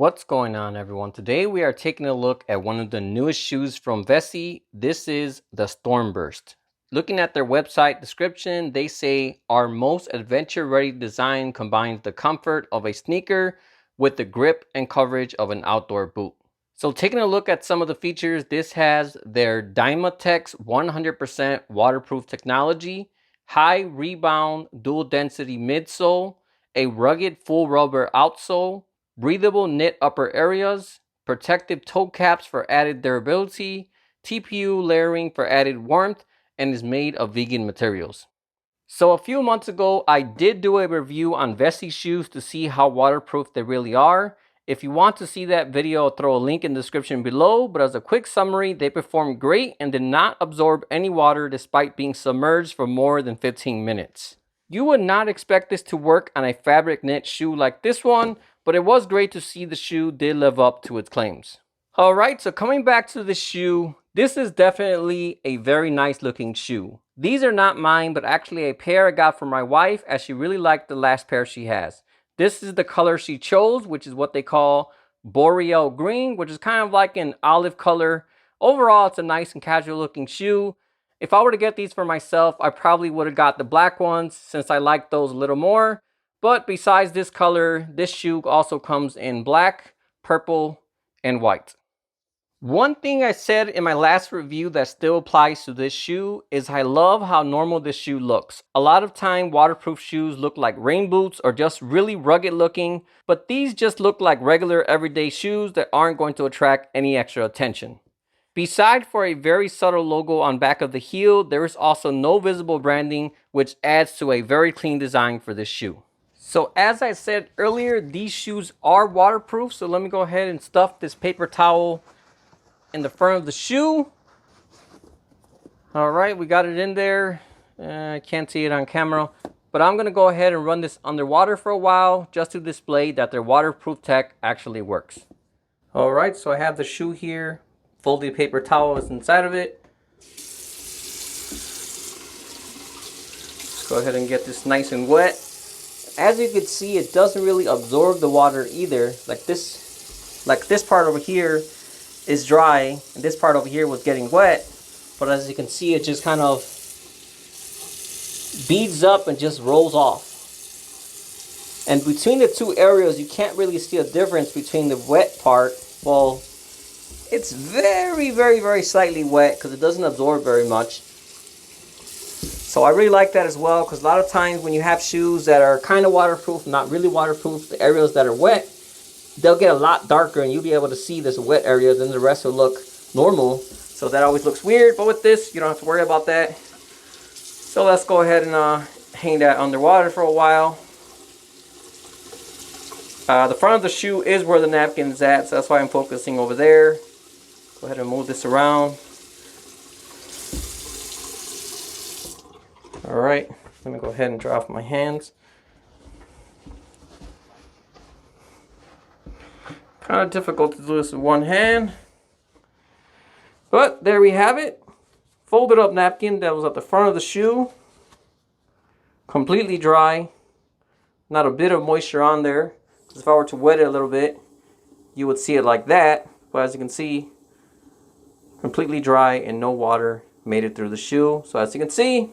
What's going on, everyone? Today we are taking a look at one of the newest shoes from Vessi. This is the Stormburst. Looking at their website description, they say our most adventure-ready design combines the comfort of a sneaker with the grip and coverage of an outdoor boot. So taking a look at some of the features, this has their Dymatex 100% waterproof technology, high rebound dual density midsole, a rugged full rubber outsole, breathable knit upper areas, protective toe caps for added durability, TPU layering for added warmth, and is made of vegan materials. So a few months ago, I did do a review on Vessi shoes to see how waterproof they really are. If you want to see that video, I'll throw a link in the description below, but as a quick summary, they perform great and did not absorb any water despite being submerged for more than 15 minutes. You would not expect this to work on a fabric knit shoe like this one, but it was great to see the shoe did live up to its claims. Alright, so coming back to the shoe, this is definitely a very nice looking shoe. These are not mine, but actually a pair I got for my wife as she really liked the last pair she has. This is the color she chose, which is what they call boreal green, which is kind of like an olive color. Overall, it's a nice and casual looking shoe. If I were to get these for myself, I probably would have got the black ones since I like those a little more. But besides this color, this shoe also comes in black, purple, and white. One thing I said in my last review that still applies to this shoe is I love how normal this shoe looks. A lot of time waterproof shoes look like rain boots or just really rugged looking, but these just look like regular everyday shoes that aren't going to attract any extra attention. Beside for a very subtle logo on back of the heel, there is also no visible branding, which adds to a very clean design for this shoe. So as I said earlier, these shoes are waterproof, so let me go ahead and stuff this paper towel in the front of the shoe. All right, we got it in there. I can't see it on camera, but I'm gonna go ahead and run this underwater for a while just to display that their waterproof tech actually works. All right, so I have the shoe here. Folded paper towel is inside of it. Let's go ahead and get this nice and wet. As you can see, it doesn't really absorb the water either. Like this part over here is dry, and this part over here was getting wet, but as you can see, it just kind of beads up and just rolls off. And between the two areas, you can't really see a difference between the wet part. Well, it's very, very, very slightly wet because it doesn't absorb very much. So I really like that as well, because a lot of times when you have shoes that are kind of waterproof, not really waterproof, the areas that are wet, they'll get a lot darker and you'll be able to see this wet area, then the rest will look normal. So that always looks weird, but with this, you don't have to worry about that. So let's go ahead and hang that underwater for a while. The front of the shoe is where the napkin is at, so that's why I'm focusing over there. Go ahead and move this around. All right, let me go ahead and dry off my hands. Kind of difficult to do this with one hand, but there we have it. Folded up napkin that was at the front of the shoe, completely dry, not a bit of moisture on there. If I were to wet it a little bit, you would see it like that, but as you can see, completely dry and no water made it through the shoe. So as you can see,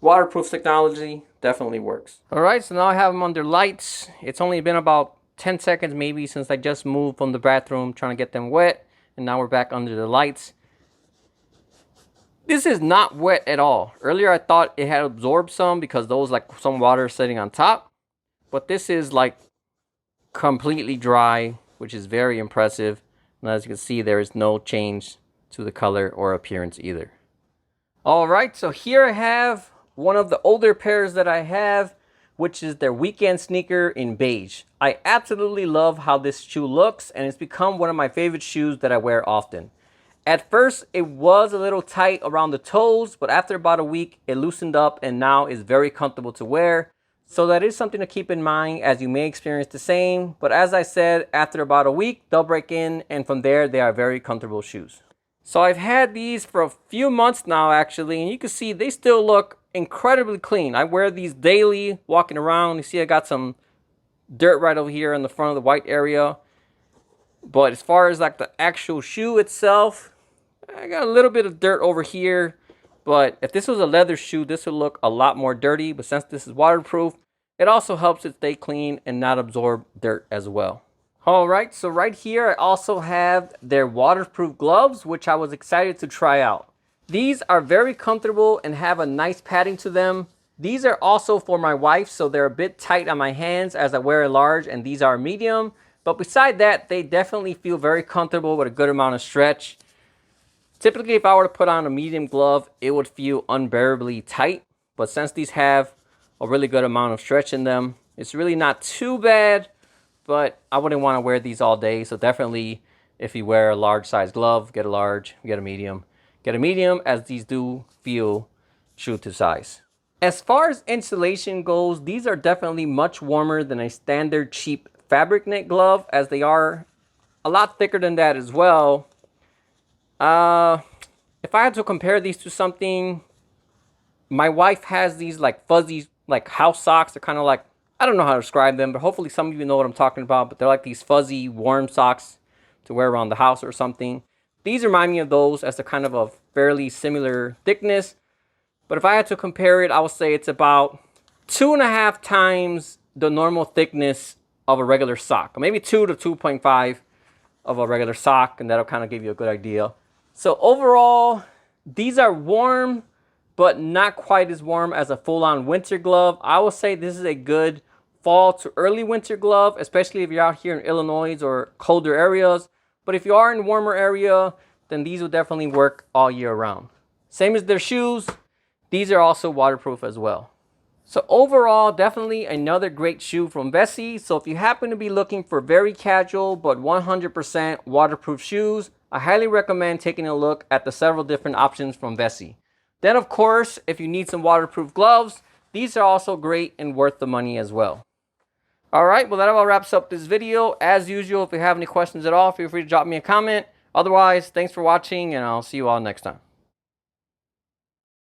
waterproof technology definitely works. All right, so now I have them under lights. It's only been about 10 seconds maybe since I just moved from the bathroom trying to get them wet, and now we're back under the lights. This is not wet at all. Earlier I thought it had absorbed some because there was like some water sitting on top, but this is like completely dry, which is very impressive. And as you can see, there is no change to the color or appearance either. All right, so here I have one of the older pairs that I have, which is their weekend sneaker in beige. I absolutely love how this shoe looks, and it's become one of my favorite shoes that I wear often. At first, it was a little tight around the toes, but after about a week, it loosened up and now is very comfortable to wear. So that is something to keep in mind, as you may experience the same. But as I said, after about a week, they'll break in, and from there, they are very comfortable shoes. So I've had these for a few months now, actually, and you can see they still look incredibly clean. I wear these daily, walking around. You see I got some dirt right over here in the front of the white area. But as far as like the actual shoe itself, I got a little bit of dirt over here. But if this was a leather shoe, this would look a lot more dirty. But since this is waterproof, it also helps it stay clean and not absorb dirt as well. All right, so right here I also have their waterproof gloves, which I was excited to try out. These are very comfortable and have a nice padding to them. These are also for my wife, so they're a bit tight on my hands as I wear a large, and these are medium. But beside that, they definitely feel very comfortable with a good amount of stretch. Typically, if I were to put on a medium glove, it would feel unbearably tight. But since these have a really good amount of stretch in them, it's really not too bad. But I wouldn't want to wear these all day. So definitely, if you wear a large size glove, get a large, get a medium. Get a medium, as these do feel true to size. As far as insulation goes, these are definitely much warmer than a standard cheap fabric knit glove, as they are a lot thicker than that as well. If I had to compare these to something, my wife has these like fuzzy like house socks. They're kind of like, I don't know how to describe them, but hopefully some of you know what I'm talking about. But they're like these fuzzy warm socks to wear around the house or something. These remind me of those, as they're kind of a fairly similar thickness. But if I had to compare it, I would say it's about 2.5 times the normal thickness of a regular sock. Or maybe 2 to 2.5 of a regular sock, and that'll kind of give you a good idea. So overall, these are warm, but not quite as warm as a full-on winter glove. I would say this is a good fall to early winter glove, especially if you're out here in Illinois or colder areas. But if you are in a warmer area, then these will definitely work all year round. Same as their shoes, these are also waterproof as well. So overall, definitely another great shoe from Vessi. So if you happen to be looking for very casual but 100% waterproof shoes, I highly recommend taking a look at the several different options from Vessi. Then of course, if you need some waterproof gloves, these are also great and worth the money as well. Alright, well that about wraps up this video. As usual, if you have any questions at all, feel free to drop me a comment. Otherwise, thanks for watching, and I'll see you all next time.